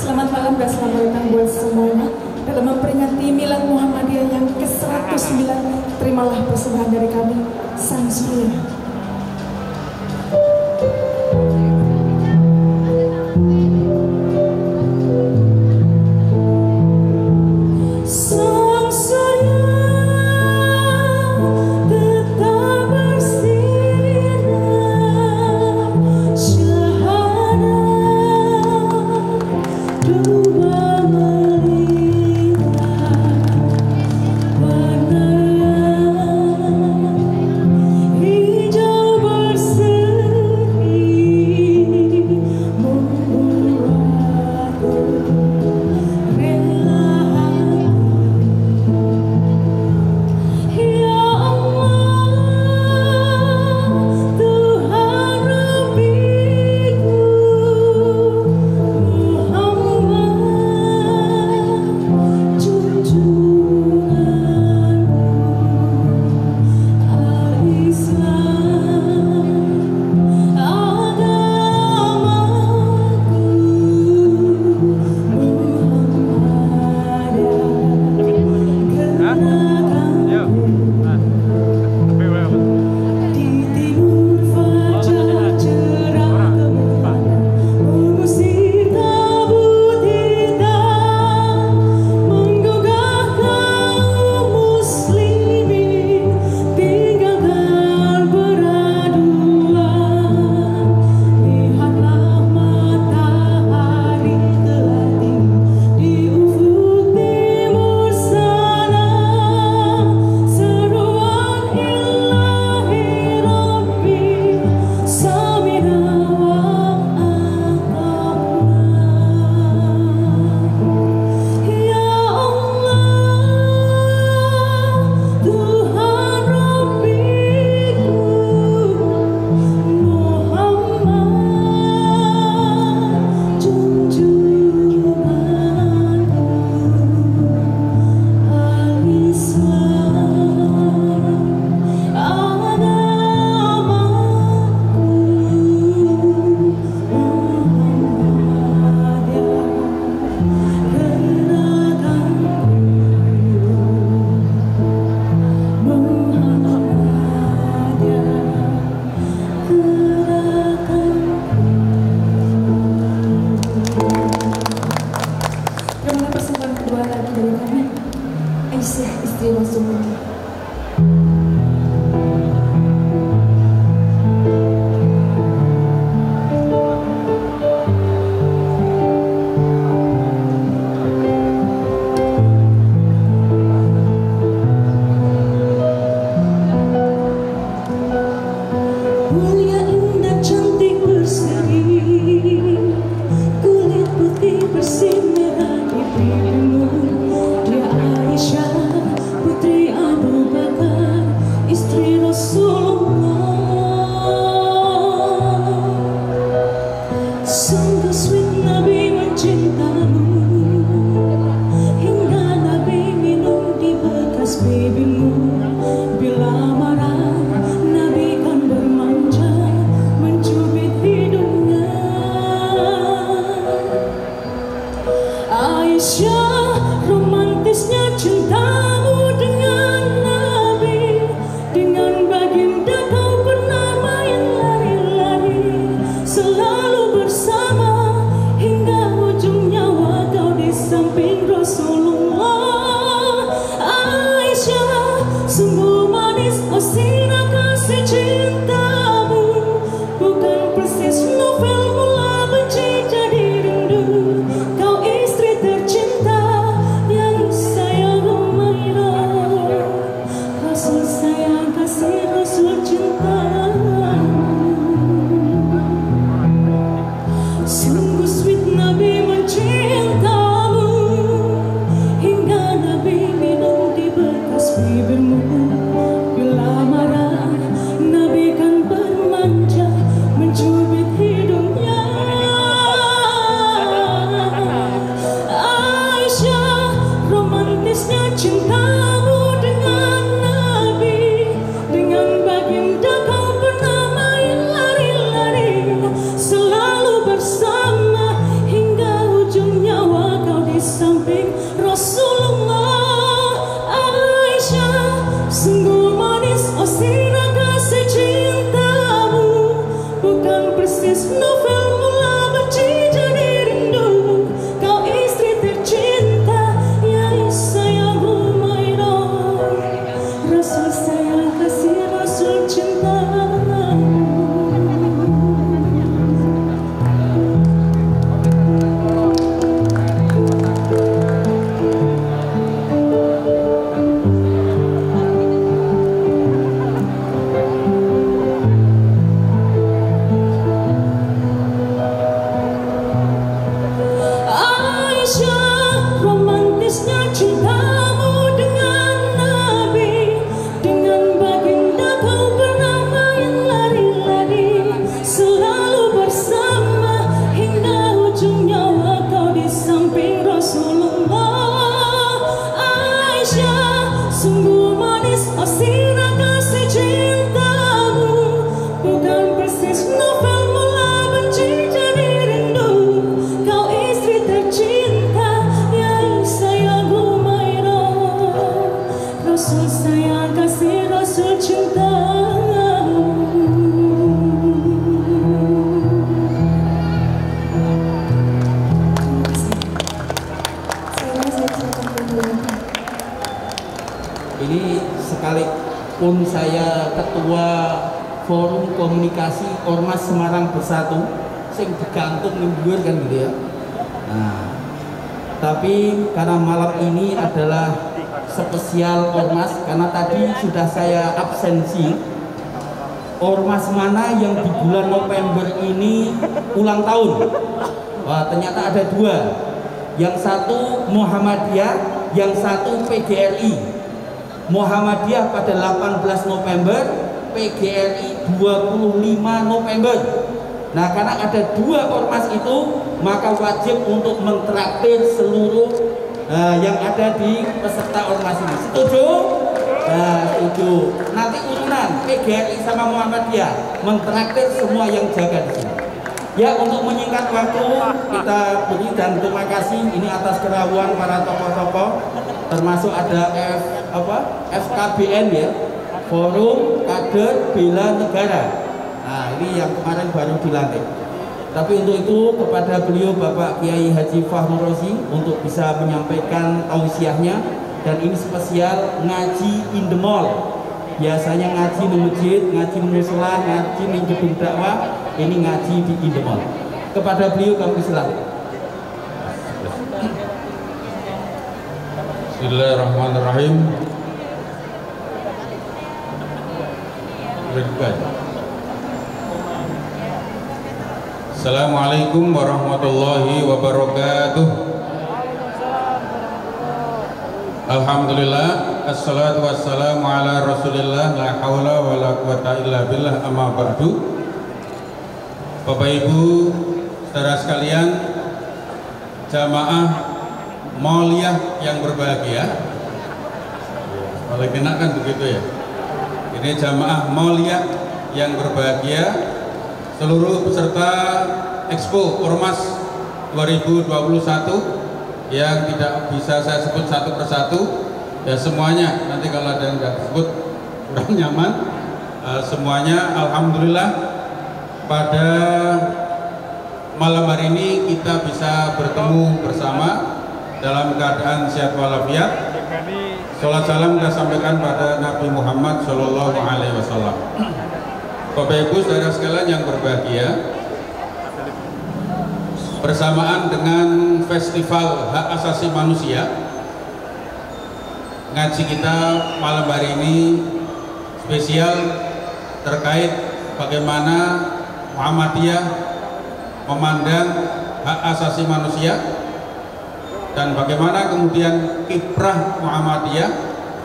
Selamat malam dan selamat datang buat semuanya. Dalam memperingati Milad Muhammadiyah yang ke-109, terimalah persembahan dari kami, Sang Surya. Istri Rasulullah. Mulia, indah, cantik, berseri, kulit putih bersih merah di pipimu. Dia Aisyah, putri Abu Bakar, istri Rasulullah. Sungguh sweet Nabi mencintamu, hingga Nabi minum di bekas pipimu. Bila marah Nabi kan bermanja, mencubit hidungnya. Aisyah, romantisnya cintamu dengan Nabi, dengan baginda kau pernah main lari-lari, selalu bersama hingga ujung nyawa kau di samping Rasulullah. Aisyah, sungguh manis oh sirah kasih cintamu, bukan persis novel mula benci jadi rindu. Kau istri tercinta yang saya sekalipun saya ketua Forum Komunikasi Ormas Semarang Bersatu sing digantung mundur kan gitu ya. Nah, tapi karena malam ini adalah spesial Ormas, karena tadi sudah saya absensi. Ormas mana yang di bulan November ini ulang tahun? Wah, ternyata ada dua. Yang satu Muhammadiyah, yang satu PGRI. Muhammadiyah pada 18 November, PGRI 25 November. Nah, karena ada dua ormas itu, maka wajib untuk mentraktir seluruh yang ada di peserta ormas ini. Setuju? Nah, setuju. Nanti urunan PGRI sama Muhammadiyah mentraktir semua yang jaga di sini. Ya, untuk menyingkat waktu kita beri dan terima kasih ini atas keraguan para tokoh-tokoh, termasuk ada FKBN ya, Forum Kader Bela Negara. Nah, ini yang kemarin baru dilantik. Tapi untuk itu kepada beliau Bapak Kiai Haji Fahru Rozi untuk bisa menyampaikan tausiahnya, dan ini spesial ngaji in the mall. Biasanya ngaji di masjid, ngaji di mushola, ngaji di gedung dakwah, ini ngaji di in the mall. Kepada beliau kami silakan. Bismillahirrahmanirrahim. Assalamualaikum warahmatullahi wabarakatuh. Alhamdulillah, assalatu wassalamu ala rasulillah, la hawla wa la quwata illa billah, amma ba'du. Bapak Ibu, saudara sekalian, jamaah mauliyah yang berbahagia. Oleh kena kan begitu ya. Ini jamaah mauliyah yang berbahagia, seluruh peserta Expo Ormas 2021 yang tidak bisa saya sebut satu persatu, ya semuanya. Nanti kalau ada yang nggak sebut kurang nyaman. Semuanya, alhamdulillah pada malam hari ini kita bisa bertemu bersama dalam keadaan sehat walafiat. Salat salam kita sampaikan pada Nabi Muhammad Shallallahu Alaihi Wasallam. Bapak Ibu saudara sekalian yang berbahagia, bersamaan dengan Festival Hak Asasi Manusia, ngaji kita malam hari ini spesial terkait bagaimana Muhammadiyah memandang hak asasi manusia, dan bagaimana kemudian kiprah Muhammadiyah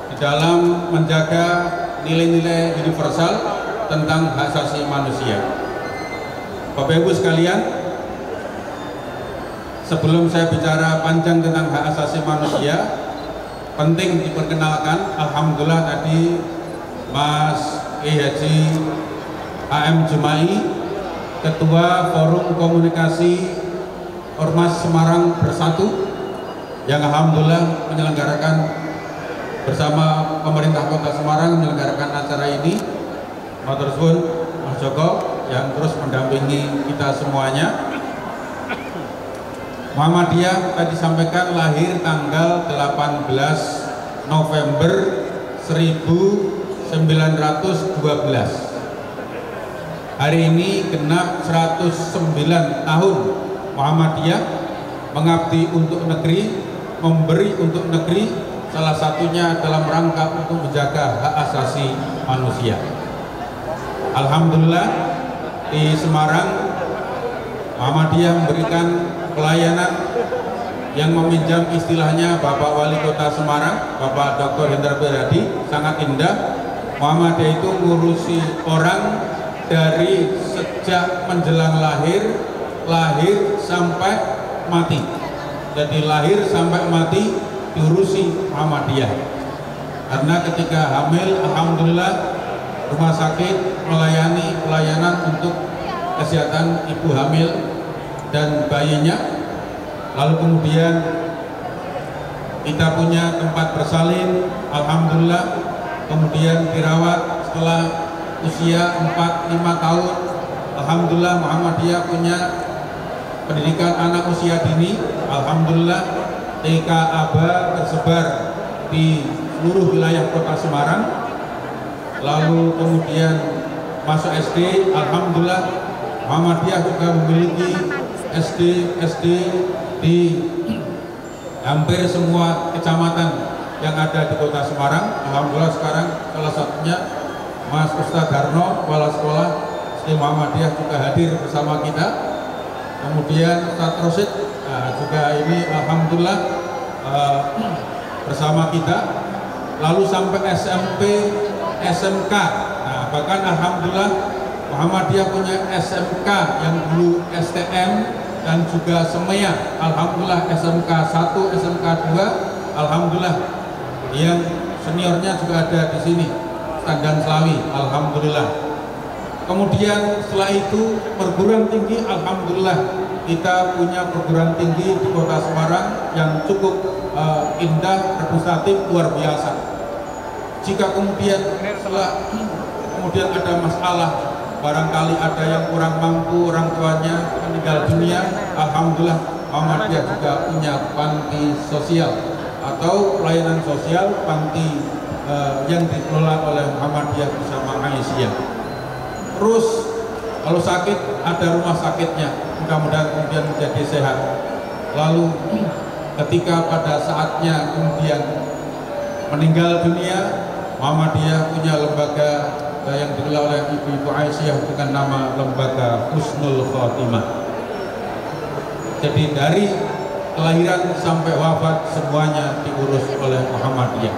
di dalam menjaga nilai-nilai universal tentang hak asasi manusia. Bapak Ibu sekalian, sebelum saya bicara panjang tentang hak asasi manusia, penting diperkenalkan, alhamdulillah tadi Mas Haji AM Jumai, Ketua Forum Komunikasi Ormas Semarang Bersatu, yang alhamdulillah menyelenggarakan bersama pemerintah Kota Semarang menyelenggarakan acara ini. Matur suwun Mas Joko yang terus mendampingi kita semuanya. Muhammadiyah tadi sampaikan lahir tanggal 18 November 1912. Hari ini genap 109 tahun Muhammadiyah mengabdi untuk negeri, memberi untuk negeri, salah satunya dalam rangka untuk menjaga hak asasi manusia. Alhamdulillah di Semarang Muhammadiyah memberikan pelayanan yang meminjam istilahnya Bapak Wali Kota Semarang, Bapak Dr. Hendra Beradi, sangat indah. Muhammadiyah itu ngurusi orang dari sejak menjelang lahir sampai mati. Jadi lahir sampai mati diurusi Muhammadiyah. Karena ketika hamil, alhamdulillah rumah sakit melayani pelayanan untuk kesehatan ibu hamil dan bayinya. Lalu kemudian kita punya tempat bersalin, alhamdulillah. Kemudian dirawat setelah usia 4-5 tahun, alhamdulillah Muhammadiyah punya pendidikan anak usia dini, alhamdulillah. TK ABA tersebar di seluruh wilayah Kota Semarang, lalu kemudian masuk SD, alhamdulillah Muhammadiyah juga memiliki SD di hampir semua kecamatan yang ada di Kota Semarang. Alhamdulillah sekarang salah satunya Mas Ustadz Darno, kepala sekolah SD Muhammadiyah juga hadir bersama kita. Kemudian Ustadz Rosid juga ini alhamdulillah bersama kita. Lalu sampai SMP, SMK. Nah, bahkan alhamdulillah Muhammadiyah punya SMK yang dulu STM dan juga SEMEA. Alhamdulillah SMK 1, SMK 2, alhamdulillah yang seniornya juga ada di sini, Standan Slawi, alhamdulillah. Kemudian setelah itu perguruan tinggi, alhamdulillah kita punya perguruan tinggi di Kota Semarang yang cukup indah, representatif, luar biasa. Jika kemudian setelah kemudian ada masalah, barangkali ada yang kurang mampu, orang tuanya meninggal dunia, alhamdulillah Muhammadiyah juga punya panti sosial atau pelayanan sosial panti yang dikelola oleh Muhammadiyah bersama Aisyah. Terus kalau sakit ada rumah sakitnya, mudah-mudahan kemudian menjadi sehat. Lalu ketika pada saatnya kemudian meninggal dunia, Muhammadiyah punya lembaga yang dikelola oleh Ibu Aisyah dengan nama Lembaga Husnul Khotimah. Jadi dari kelahiran sampai wafat semuanya diurus oleh Muhammadiyah.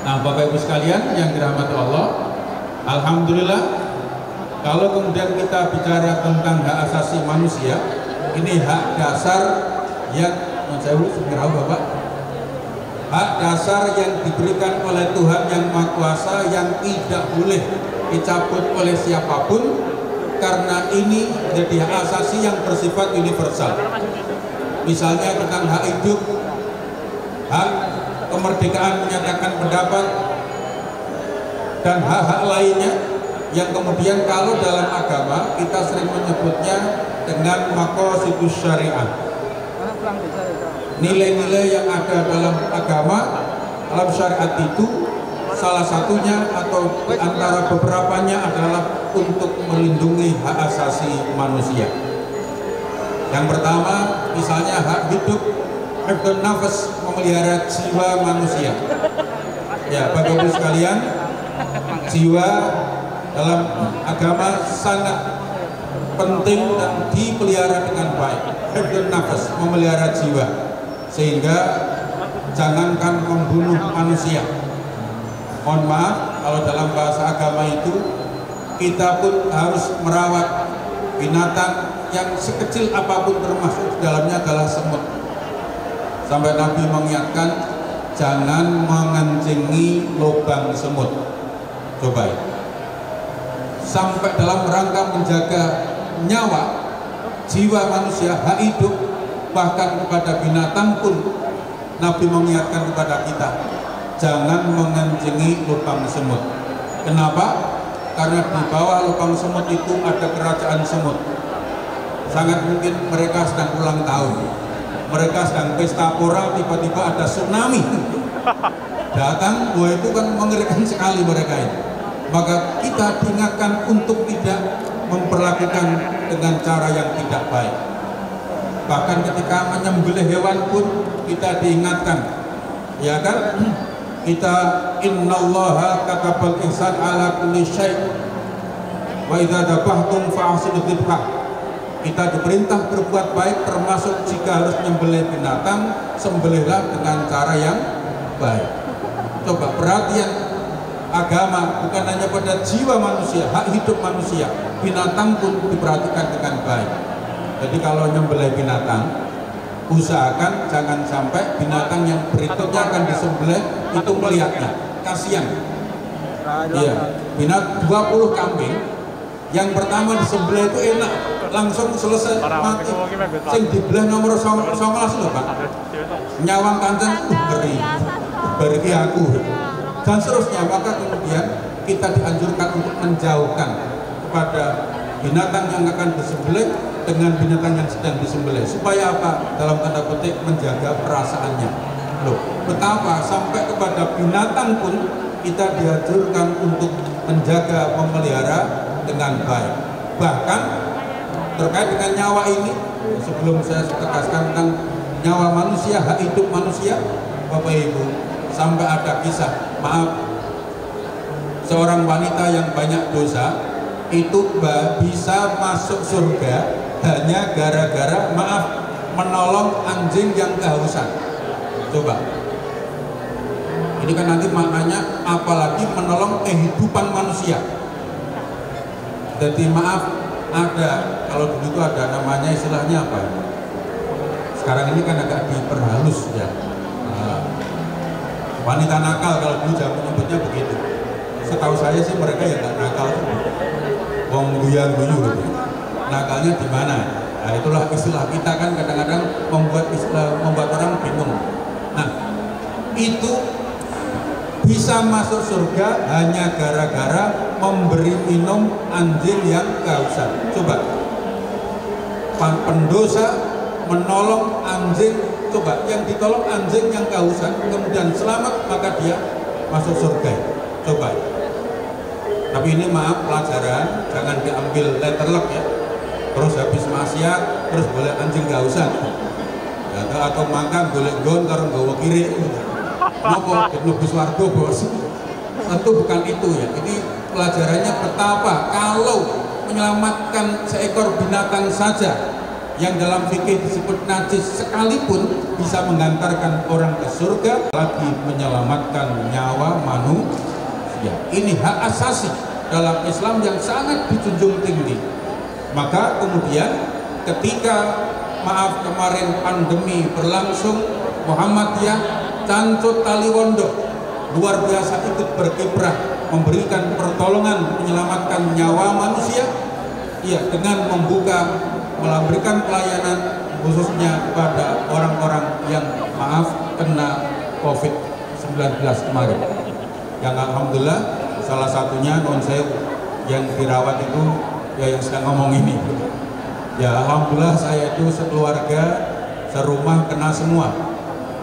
Nah, Bapak Ibu sekalian yang dirahmati Allah, alhamdulillah kalau kemudian kita bicara tentang hak asasi manusia, ini hak dasar yang Bapak, hak dasar yang diberikan oleh Tuhan Yang Maha Kuasa yang tidak boleh dicabut oleh siapapun, karena ini jadi hak asasi yang bersifat universal. Misalnya tentang hak hidup, hak kemerdekaan menyatakan pendapat, dan hak-hak lainnya yang kemudian kalau dalam agama kita sering menyebutnya dengan maqasidus syariah. Nilai-nilai yang ada dalam agama, dalam syariat itu salah satunya atau di antara beberapanya adalah untuk melindungi hak asasi manusia. Yang pertama misalnya hak hidup, hifdzun nafas, memelihara jiwa manusia. Ya, Bapak Ibu sekalian, jiwa dalam agama sangat penting dan dipelihara dengan baik. Hifdzun nafas, memelihara jiwa, sehingga jangankan membunuh manusia. Mohon maaf kalau dalam bahasa agama itu kita pun harus merawat binatang yang sekecil apapun, termasuk di dalamnya adalah semut. Sampai Nabi mengingatkan jangan mengencengi lubang semut. Coba ya. Sampai dalam rangka menjaga nyawa, jiwa manusia, hak hidup, bahkan kepada binatang pun Nabi mengingatkan kepada kita jangan mengencengi lubang semut. Kenapa? Karena di bawah lubang semut itu ada kerajaan semut. Sangat mungkin mereka sedang ulang tahun, mereka sedang pesta pora, tiba-tiba ada tsunami datang. Wah, itu kan mengerikan sekali mereka ini. Maka kita diingatkan untuk tidak memperlakukan dengan cara yang tidak baik. Bahkan ketika menyembelih hewan pun kita diingatkan, ya kan? Kita innallaha katabal ihsan ala kulli syai' wa idza dabahtum fa'ahsinu dzibhah. Kita diperintah berbuat baik, termasuk jika harus menyembelih binatang, sembelihlah dengan cara yang baik. Coba perhatian agama bukan hanya pada jiwa manusia, hak hidup manusia, binatang pun diperhatikan dengan baik. Jadi kalau nyembelih binatang, usahakan jangan sampai binatang yang berikutnya akan disembelih itu melihatnya, kasihan. Iya, binatang 20 kambing, yang pertama disembelih itu enak, langsung selesai mati. Sing dibelah nomor 19 loh Pak, nyawang kancing ngeri, beri aku, dan seterusnya. Maka kemudian kita dianjurkan untuk menjauhkan kepada binatang yang akan disembelih dengan binatang yang sedang disembelih, supaya apa? Dalam tanda petik menjaga perasaannya. Loh, betapa sampai kepada binatang pun kita dianjurkan untuk menjaga, memelihara dengan baik. Bahkan terkait dengan nyawa ini, sebelum saya tegaskan tentang nyawa manusia, hak hidup manusia, Bapak Ibu, sampai ada kisah, maaf, seorang wanita yang banyak dosa itu bisa masuk surga hanya gara-gara, maaf, menolong anjing yang kehausan. Coba, ini kan nanti maknanya apalagi menolong kehidupan manusia. Jadi maaf, ada, kalau dulu itu ada namanya, istilahnya apa? Sekarang ini kan agak diperhalus ya. Wanita nakal, kalau dulu zaman menyebutnya begitu. Setahu saya sih mereka ya nggak nakal, wong guyu-guyu gitu. Nakalnya di mana? Nah, itulah istilah kita kan kadang-kadang membuat orang bingung. Nah, itu bisa masuk surga hanya gara-gara memberi minum anjing yang kehausan. Coba, pendosa menolong anjing, coba yang ditolong anjing yang kehausan kemudian selamat, maka dia masuk surga. Coba. Tapi ini maaf, pelajaran, jangan diambil letterlock ya. Terus habis maksiat terus boleh anjing kehausan ya, atau makan boleh gon karo nggawa kiri napa mlebu swarga bos. Tentu bukan itu ya. Ini pelajarannya betapa kalau menyelamatkan seekor binatang saja yang dalam fikih disebut najis sekalipun bisa mengantarkan orang ke surga, lagi menyelamatkan nyawa manusia. Ini hak asasi dalam Islam yang sangat dijunjung tinggi. Maka kemudian ketika maaf kemarin pandemi berlangsung, Muhammadiyah Cancut Taliwondo luar biasa ikut berkiprah memberikan pertolongan menyelamatkan nyawa manusia ya, dengan memberikan pelayanan khususnya kepada orang-orang yang maaf kena COVID-19 kemarin, yang alhamdulillah salah satunya non sewu yang dirawat itu ya yang sedang ngomong ini ya, alhamdulillah saya itu sekeluarga serumah kena semua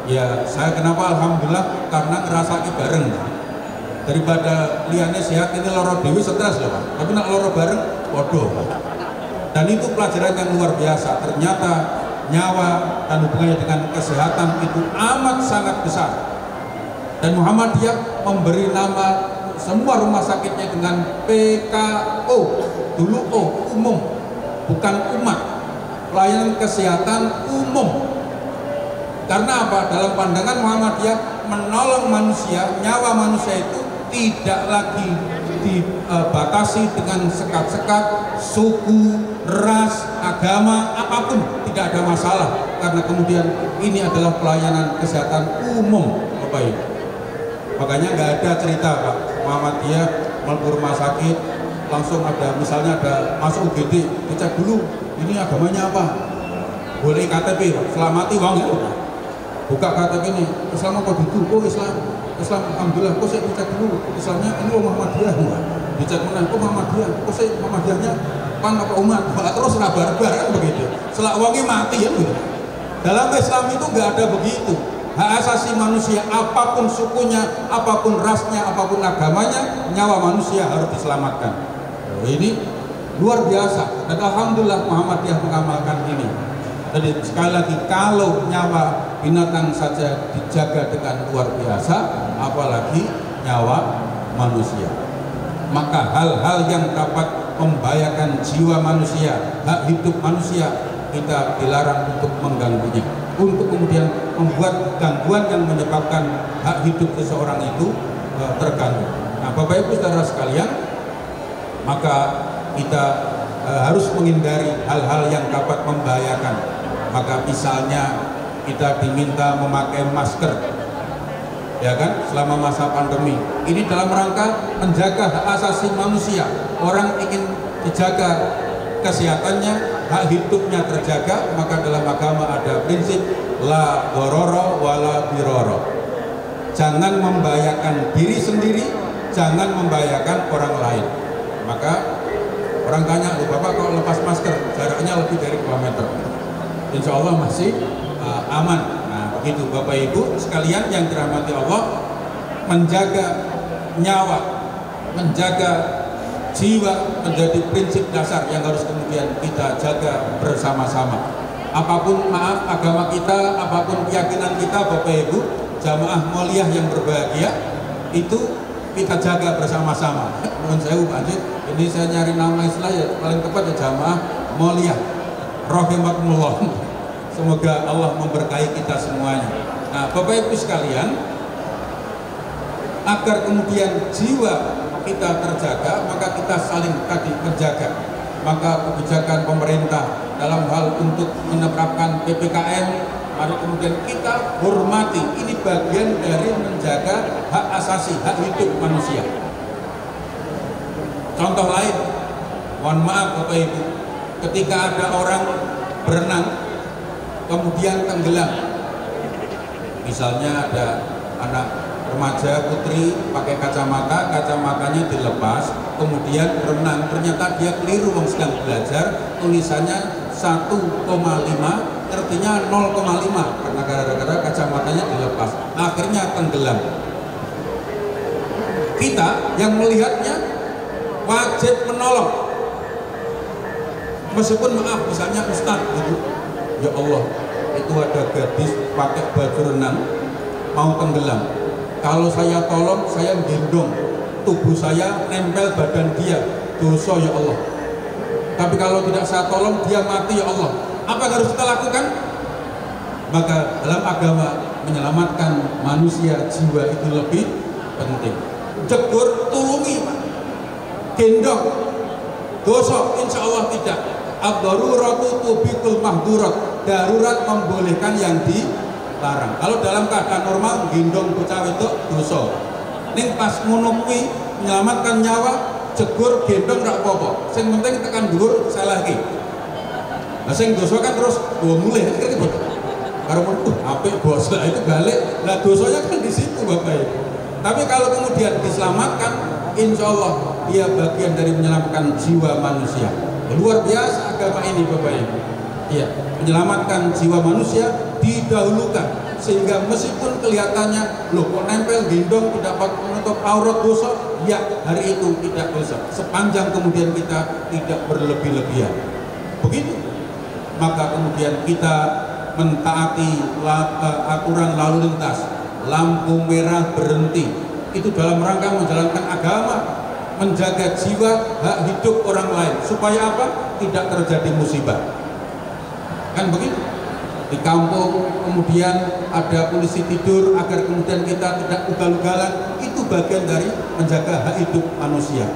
ya. Saya kenapa alhamdulillah, karena ngerasaki bareng daripada liane sehat ini loro dewi stres loh Pak, tapi nak loro bareng waduh. Dan itu pelajaran yang luar biasa. Ternyata nyawa dan hubungannya dengan kesehatan itu amat sangat besar, dan Muhammadiyah memberi nama semua rumah sakitnya dengan PKO, dulu O, umum, bukan umat, pelayanan kesehatan umum. Karena apa? Dalam pandangan Muhammadiyah, menolong manusia, nyawa manusia itu tidak lagi dibatasi dengan sekat-sekat suku, ras, agama, apapun, tidak ada masalah, karena kemudian ini adalah pelayanan kesehatan umum, Bapak Ibu. Makanya nggak ada cerita Pak Muhammadiyah melebur rumah sakit langsung ada, misalnya ada masuk UGD, dicek dulu ini agamanya apa, boleh KTP, selamati uang ya, buka KTP ini Islam apa dulu, oh Islam, alhamdulillah, kok saya dicek dulu Islamnya ini Muhammadiyah, dicek mana, kok Muhammadiyah, kok saya Muhammadiyahnya pan apa umat, terus barbar begitu, selak uangnya mati ya. Dalam Islam itu nggak ada begitu. Hak asasi manusia, apapun sukunya, apapun rasnya, apapun agamanya, nyawa manusia harus diselamatkan. Ini luar biasa, dan alhamdulillah Muhammadiyah mengamalkan ini. Jadi sekali lagi, kalau nyawa binatang saja dijaga dengan luar biasa, apalagi nyawa manusia. Maka hal-hal yang dapat membahayakan jiwa manusia, hak hidup manusia, kita dilarang untuk mengganggunya, untuk kemudian membuat gangguan yang menyebabkan hak hidup seseorang itu terganggu. Nah, Bapak Ibu saudara sekalian, maka kita harus menghindari hal-hal yang dapat membahayakan. Maka misalnya kita diminta memakai masker, ya kan, selama masa pandemi. Ini dalam rangka menjaga hak asasi manusia. Orang ingin dijaga kesehatannya, hak hidupnya terjaga, maka dalam agama ada prinsip la dororo wala biroro. Jangan membahayakan diri sendiri, jangan membahayakan orang lain. Maka orang tanya, Bapak kalau lepas masker jaraknya lebih dari 2 meter, insya Allah masih aman. Nah begitu Bapak Ibu sekalian yang dirahmati Allah, menjaga nyawa, menjaga jiwa menjadi prinsip dasar yang harus kemudian kita jaga bersama-sama. Apapun agama kita, apapun keyakinan kita, Bapak Ibu, jamaah mulia yang berbahagia, itu kita jaga bersama-sama. Menurut saya Pak Anjir, ini saya nyari nama istilah ya paling tepat ya jamaah mulia. Rahimakumullah. Semoga Allah memberkahi kita semuanya. Nah, Bapak Ibu sekalian, agar kemudian jiwa kita terjaga, maka kita saling tadi menjaga. Maka kebijakan pemerintah dalam hal untuk menerapkan PPKM, mari kemudian kita hormati. Ini bagian dari menjaga hak asasi, hak hidup manusia. Contoh lain, mohon maaf Bapak Ibu, ketika ada orang berenang kemudian tenggelam, misalnya ada anak remaja putri pakai kacamata, kacamatanya dilepas, kemudian berenang, ternyata dia keliru sedang belajar, tulisannya 1,5, artinya 0,5 karena gara-gara kacamatanya dilepas, akhirnya tenggelam. Kita yang melihatnya wajib menolong, meskipun maaf misalnya Ustaz gitu, ya Allah itu ada gadis pakai baju renang mau tenggelam, kalau saya tolong, saya gendong tubuh saya nempel badan dia, dosa ya Allah. Tapi kalau tidak saya tolong, dia mati ya Allah. Apa yang harus kita lakukan? Maka dalam agama menyelamatkan manusia, jiwa itu lebih penting. Jegur, tulungi Pak, gendong, dosa insya Allah tidak. Ad-daruratu tubikul mahdurat, darurat membolehkan yang dilarang. Kalau dalam keadaan normal gendong bocah wedok dosa. Ning pas ngono kuwi menyelamatkan nyawa, jegur gendong rak apa-apa. Sing penting tekan dhuwur salahke. Lah sing dosa kan terus mulih gitu. Karo apik bos lah itu balik. Lah dosanya kan di situ Bapak Ibu. Tapi kalau kemudian diselamatkan, insya Allah dia bagian dari menyelamatkan jiwa manusia. Luar biasa agama ini Bapak Ibu. Iya, menyelamatkan jiwa manusia didahulukan, sehingga meskipun kelihatannya loh kok nempel gendong tidak menutup aurat dosa, ya hari itu tidak dosa sepanjang kemudian kita tidak berlebih-lebihan. Begitu. Maka kemudian kita mentaati aturan lalu lintas, lampu merah berhenti, itu dalam rangka menjalankan agama, menjaga jiwa, hak hidup orang lain, supaya apa? Tidak terjadi musibah. Kan begitu? Di kampung kemudian ada polisi tidur agar kemudian kita tidak ugal-ugalan, itu bagian dari menjaga hak hidup manusia.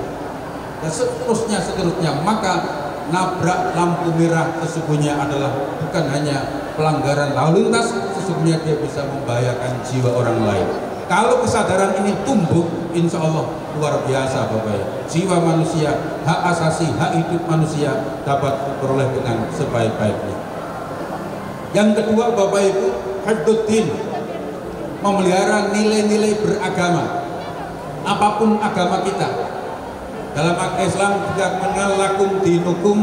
Dan seterusnya. Maka nabrak lampu merah sesungguhnya adalah bukan hanya pelanggaran lalu lintas, sesungguhnya dia bisa membahayakan jiwa orang lain. Kalau kesadaran ini tumbuh, insya Allah luar biasa Bapak Ibu. Jiwa manusia, hak asasi, hak hidup manusia dapat diperoleh dengan sebaik-baiknya. Yang kedua Bapak Ibu, hifdzuddin, memelihara nilai-nilai beragama. Apapun agama kita, dalam agama Islam juga mengenal lakum dinukum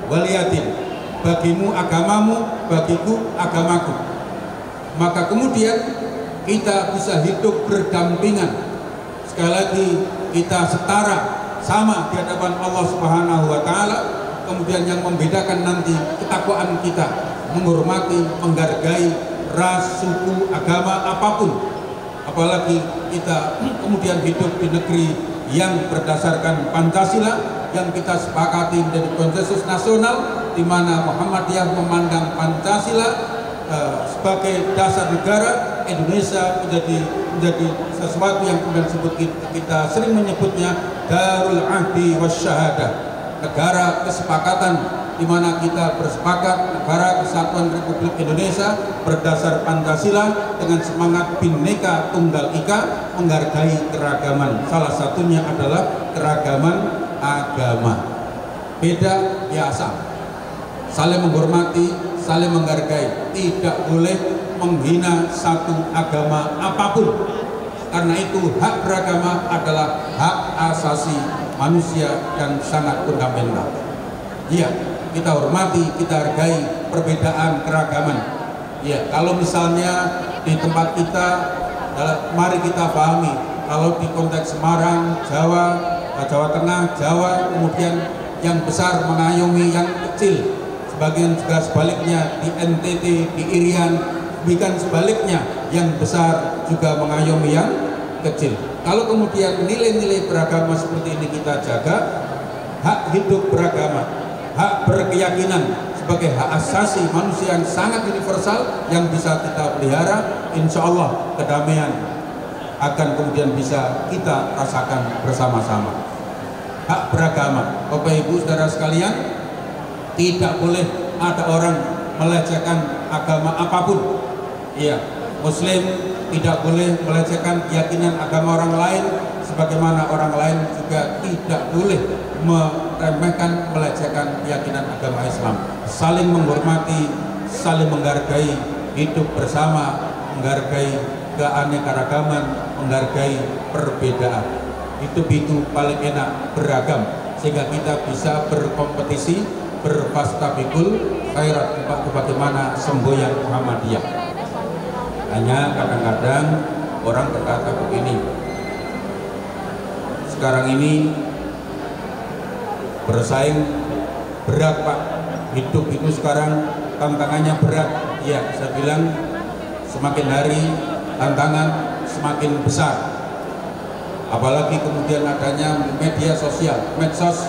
waliyadin, bagimu agamamu, bagiku agamaku. Maka kemudian kita bisa hidup berdampingan. Sekali lagi kita setara, sama di hadapan Allah Subhanahu wa taala. Kemudian yang membedakan nanti ketakwaan kita, menghormati, menghargai ras, suku, agama apapun. Apalagi kita kemudian hidup di negeri yang berdasarkan Pancasila yang kita sepakati menjadi konsensus nasional, di mana Muhammadiyah memandang Pancasila sebagai dasar negara. Indonesia menjadi sesuatu yang kemudian kita sering menyebutnya Darul Ahdi Wasyahadah, negara kesepakatan, di mana kita bersepakat negara kesatuan Republik Indonesia berdasar Pancasila dengan semangat Bhinneka Tunggal Ika, menghargai keragaman. Salah satunya adalah keragaman agama. Beda biasa, saling menghormati, saling menghargai, tidak boleh menghina satu agama apapun, karena itu hak beragama adalah hak asasi manusia dan sangat fundamental. Iya, kita hormati, kita hargai perbedaan keragaman. Iya, kalau misalnya di tempat kita, mari kita pahami kalau di konteks Semarang, Jawa, Jawa Tengah, Jawa, kemudian yang besar mengayomi yang kecil, sebagian juga sebaliknya di NTT, di Irian, bukan sebaliknya yang besar juga mengayomi yang kecil. Kalau kemudian nilai-nilai beragama seperti ini kita jaga, hak hidup beragama, hak berkeyakinan sebagai hak asasi manusia yang sangat universal yang bisa kita pelihara, insya Allah kedamaian akan kemudian bisa kita rasakan bersama-sama. Hak beragama, Bapak Ibu saudara sekalian, tidak boleh ada orang melecehkan agama apapun. Iya, Muslim tidak boleh melecehkan keyakinan agama orang lain, sebagaimana orang lain juga tidak boleh meremehkan, melecehkan keyakinan agama Islam. Saling menghormati, saling menghargai, hidup bersama, menghargai keanekaragaman, menghargai perbedaan. Hidup itu paling enak beragam, sehingga kita bisa berkompetisi, berfastabikul khairat, bagaimana semboyan Muhammadiyah. Hanya kadang-kadang orang berkata begini, sekarang ini bersaing berat Pak, hidup itu sekarang tantangannya berat. Ya, saya bilang semakin hari tantangan semakin besar, apalagi kemudian adanya media sosial, medsos,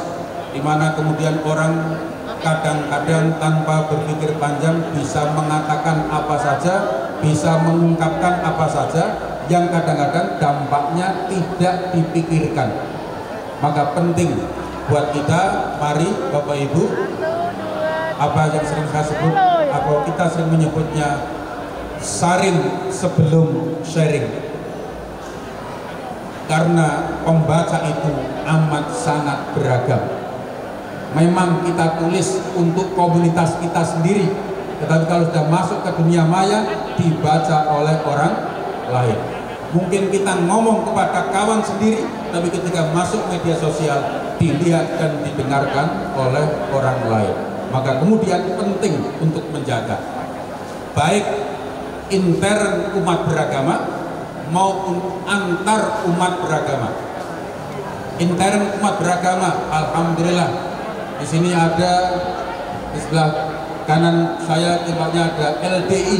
di mana kemudian orang kadang-kadang tanpa berpikir panjang bisa mengatakan apa saja, bisa mengungkapkan apa saja yang kadang-kadang dampaknya tidak dipikirkan. Maka penting buat kita, mari Bapak Ibu, apa yang sering saya sebut, atau kita sering menyebutnya saring sebelum sharing. Karena pembaca itu amat sangat beragam. Memang kita tulis untuk komunitas kita sendiri, tetapi kalau sudah masuk ke dunia maya dibaca oleh orang lain. Mungkin kita ngomong kepada kawan sendiri, tapi ketika masuk media sosial dilihat dan didengarkan oleh orang lain. Maka kemudian penting untuk menjaga baik intern umat beragama maupun antar umat beragama. Intern umat beragama, alhamdulillah. Di sini ada, di sebelah kanan saya tempatnya ada LDI,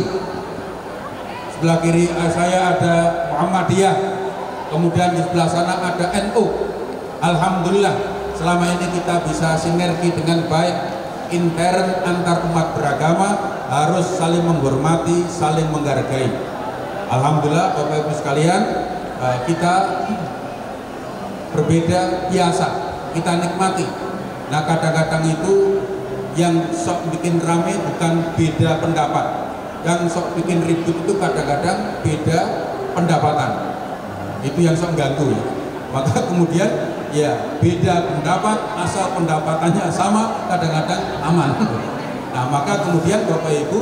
sebelah kiri saya ada Muhammadiyah, kemudian di sebelah sana ada NU. Alhamdulillah selama ini kita bisa sinergi dengan baik. Intern antar umat beragama harus saling menghormati, saling menghargai. Alhamdulillah Bapak Ibu sekalian, kita berbeda biasa, kita nikmati. Nah kadang-kadang itu yang sok bikin rame bukan beda pendapat, yang sok bikin ribut itu kadang-kadang beda pendapatan. Itu yang sok ganggu ya. Maka kemudian ya beda pendapat asal pendapatannya sama kadang-kadang aman. Nah maka kemudian Bapak Ibu,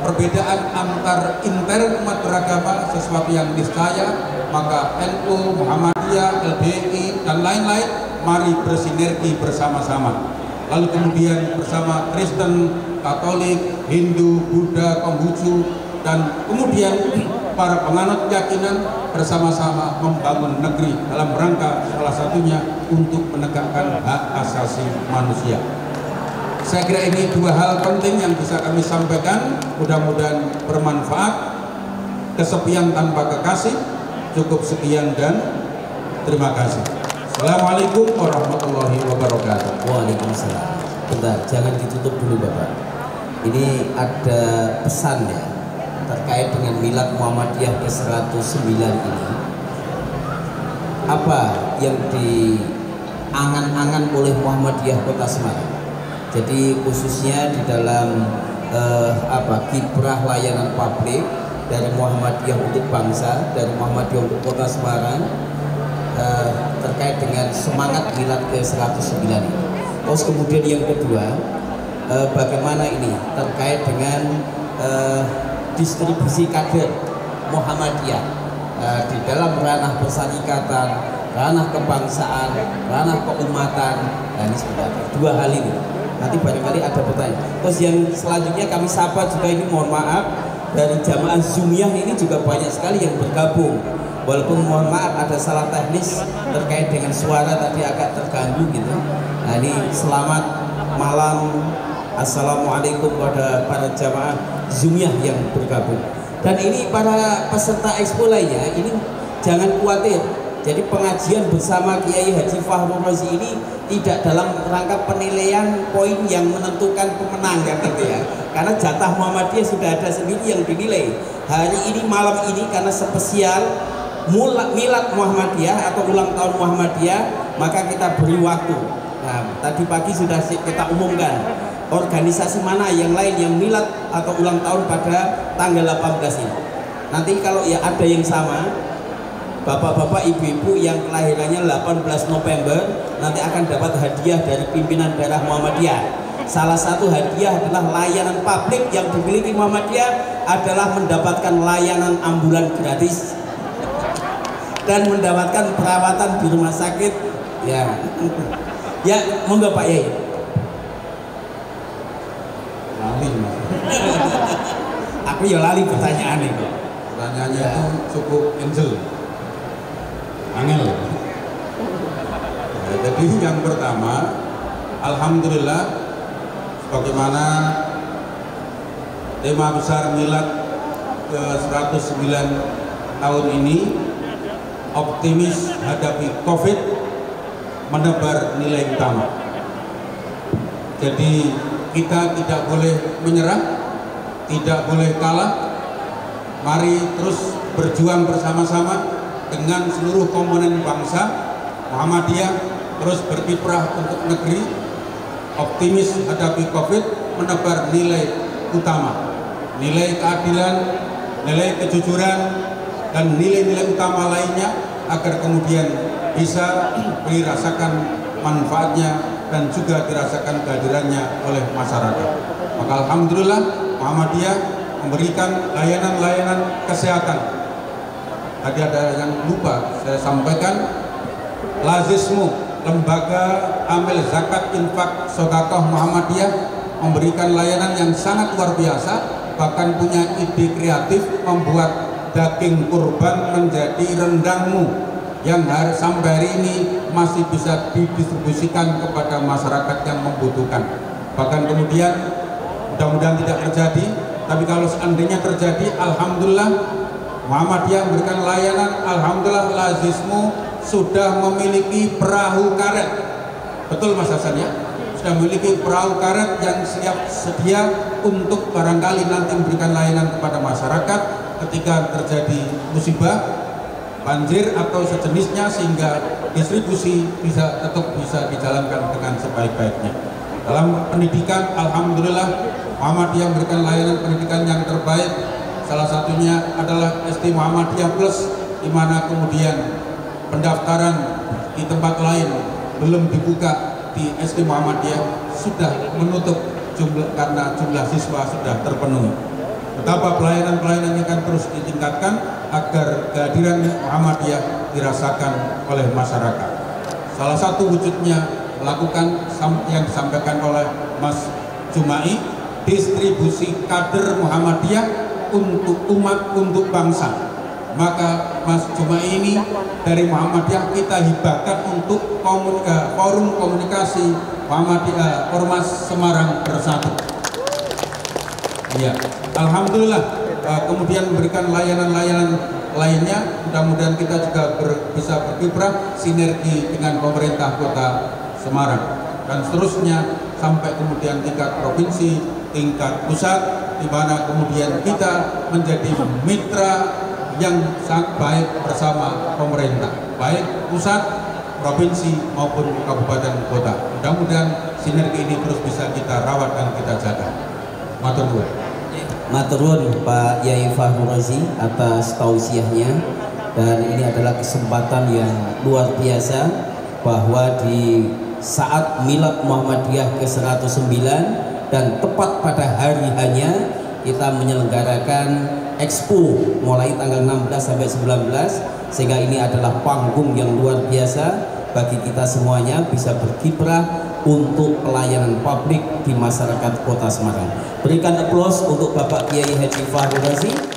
perbedaan antar intern umat beragama sesuatu yang niscaya, maka NU, Muhammadiyah, LDI dan lain-lain mari bersinergi bersama-sama. Lalu kemudian bersama Kristen, Katolik, Hindu, Buddha, Konghucu, dan kemudian para penganut keyakinan bersama-sama membangun negeri dalam rangka salah satunya untuk menegakkan hak asasi manusia. Saya kira ini dua hal penting yang bisa kami sampaikan, mudah-mudahan bermanfaat. Kesepian tanpa kekasih, cukup sekian dan terima kasih. Assalamualaikum warahmatullahi wabarakatuh. Waalaikumsalam. Bentar, jangan ditutup dulu Bapak. Ini ada pesan ya terkait dengan Milad Muhammadiyah ke-109 ini. Apa yang diangan-angan oleh Muhammadiyah Kota Semarang? Jadi khususnya di dalam kiprah layanan publik dari Muhammadiyah untuk bangsa, dari Muhammadiyah untuk Kota Semarang, terkait dengan semangat Milad ke-109 ini. Terus kemudian yang kedua, bagaimana ini terkait dengan distribusi kader Muhammadiyah di dalam ranah persyarikatan, ranah kebangsaan, ranah keumatan. Nah ini sebenarnya dua hal ini. Nanti barangkali ada pertanyaan. Terus yang selanjutnya kami sapa juga, ini mohon maaf, dari jamaah Zoomiyah ini juga banyak sekali yang bergabung Walaupun mohon maaf ada salah teknis terkait dengan suara tadi agak terganggu gitu. Nah ini selamat malam, assalamualaikum kepada para jamaah Zoomiyah yang bergabung. Dan ini para peserta expo lainnya, ini jangan khawatir. Jadi pengajian bersama Kiai Haji Fahru Razi ini tidak dalam rangka penilaian poin yang menentukan pemenang ya gitu ya. Karena jatah Muhammadiyah sudah ada sendiri yang dinilai. Hari ini malam ini karena spesial milad Muhammadiyah atau ulang tahun Muhammadiyah, maka kita beri waktu. Nah, tadi pagi sudah kita umumkan organisasi mana yang lain yang milad atau ulang tahun pada tanggal 18 ini. Nanti kalau ya ada yang sama, bapak-bapak, ibu-ibu yang kelahirannya 18 November nanti akan dapat hadiah dari pimpinan daerah Muhammadiyah. Salah satu hadiah adalah layanan publik yang dimiliki Muhammadiyah adalah mendapatkan layanan ambulan gratis dan mendapatkan perawatan di rumah sakit ya. Ya, monggo Pak Yai. Lali Mas. Aku ya lali pertanyaan itu. Pertanyaannya itu cukup angel. Angel. Ya, jadi yang pertama, alhamdulillah sebagaimana tema besar milad ke 109 tahun ini, optimis hadapi Covid, menebar nilai utama. Jadi kita tidak boleh menyerah, tidak boleh kalah. Mari terus berjuang bersama-sama dengan seluruh komponen bangsa Muhammadiyah, terus berkiprah untuk negeri, optimis hadapi Covid, menebar nilai utama, nilai keadilan, nilai kejujuran, dan nilai-nilai utama lainnya agar kemudian bisa dirasakan manfaatnya dan juga dirasakan kehadirannya oleh masyarakat. Maka alhamdulillah Muhammadiyah memberikan layanan-layanan kesehatan. Tadi ada yang lupa saya sampaikan, Lazismu, Lembaga Amil Zakat Infak Sodakoh Muhammadiyah, memberikan layanan yang sangat luar biasa, bahkan punya ide kreatif membuat daging kurban menjadi rendangmu yang sampai hari ini masih bisa didistribusikan kepada masyarakat yang membutuhkan. Bahkan kemudian mudah-mudahan tidak terjadi, tapi kalau seandainya terjadi, alhamdulillah Muhammadiyah memberikan layanan. Alhamdulillah Lazismu sudah memiliki perahu karet. Betul Mas Hasan ya? Sudah memiliki perahu karet yang siap sedia untuk barangkali nanti memberikan layanan kepada masyarakat ketika terjadi musibah, banjir atau sejenisnya, sehingga distribusi tetap bisa dijalankan dengan sebaik-baiknya. Dalam pendidikan, alhamdulillah Muhammadiyah memberikan layanan pendidikan yang terbaik. Salah satunya adalah SD Muhammadiyah Plus, di mana kemudian pendaftaran di tempat lain belum dibuka, di SD Muhammadiyah sudah menutup karena jumlah siswa sudah terpenuhi. Betapa pelayanan-pelayanan ini akan terus ditingkatkan agar kehadiran Muhammadiyah dirasakan oleh masyarakat. Salah satu wujudnya melakukan yang disampaikan oleh Mas Jumai, distribusi kader Muhammadiyah untuk umat, untuk bangsa. Maka Mas Jumai ini dari Muhammadiyah kita hibahkan untuk forum komunikasi Muhammadiyah Ormas Semarang Bersatu. Ya, alhamdulillah kemudian memberikan layanan-layanan lainnya. Mudah-mudahan kita juga bisa berkiprah sinergi dengan pemerintah Kota Semarang dan seterusnya sampai kemudian tingkat provinsi, tingkat pusat, di mana kemudian kita menjadi mitra yang sangat baik bersama pemerintah, baik pusat, provinsi maupun kabupaten kota. Mudah-mudahan sinergi ini terus bisa kita rawat dan kita jaga. Matur nuwun. Matur nuwun Pak Yai Fahru Razi atas tausiahnya, dan ini adalah kesempatan yang luar biasa bahwa di saat milad Muhammadiyah ke-109 dan tepat pada hari hanya kita menyelenggarakan expo mulai tanggal 16 sampai 19, sehingga ini adalah panggung yang luar biasa bagi kita semuanya bisa berkiprah untuk pelayanan publik di masyarakat Kota Semarang. Berikan aplaus untuk Bapak Kiai Haji Fahru Razi.